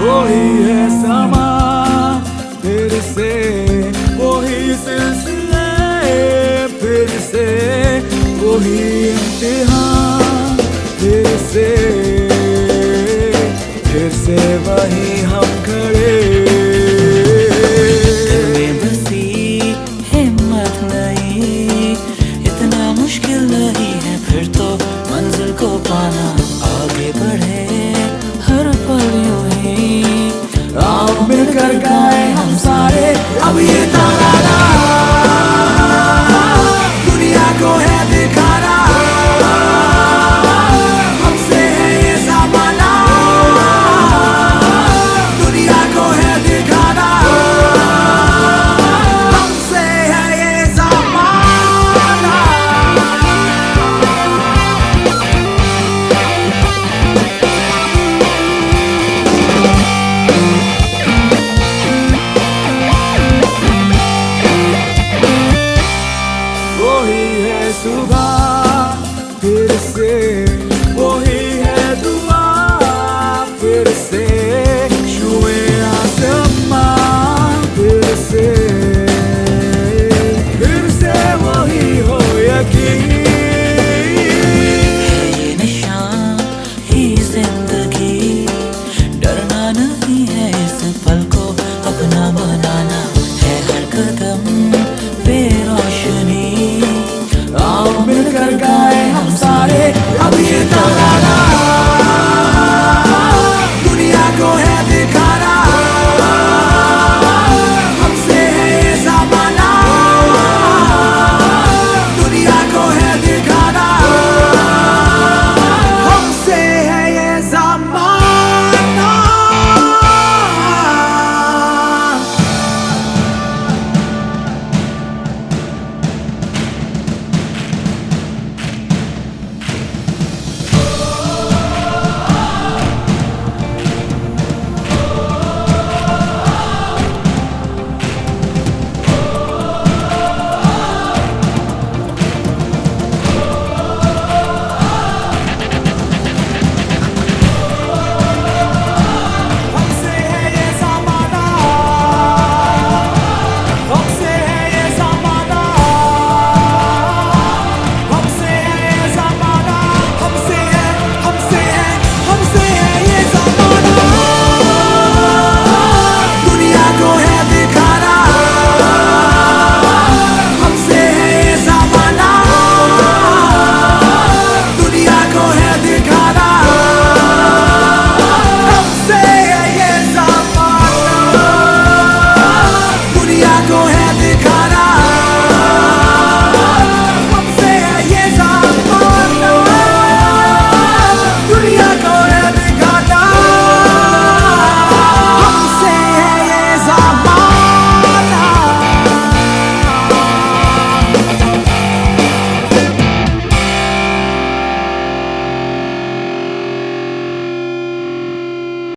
वही है समा फिर से, वही सिलसिले फिर से, वही इम्तिहान फिर से वही हम खड़े। दिल में बसी हिम्मत नहीं, इतना मुश्किल नहीं है फिर तो मंजिल को पाना। आगे बढ़े हर पल यूं ही, आओ मिलकर गाए हम सारे अब ये तराना, दुनिया को है दिखाना, हमसे है ये ज़माना, दुनिया को है दिखाना, हमसे है ये ज़माना। वही है सुबह फिर से, वही है दुआ फिर से, छुए आसमां फिर से वही हो यकीन। ये निशान ही जिंदगी, डरना नहीं है इस पल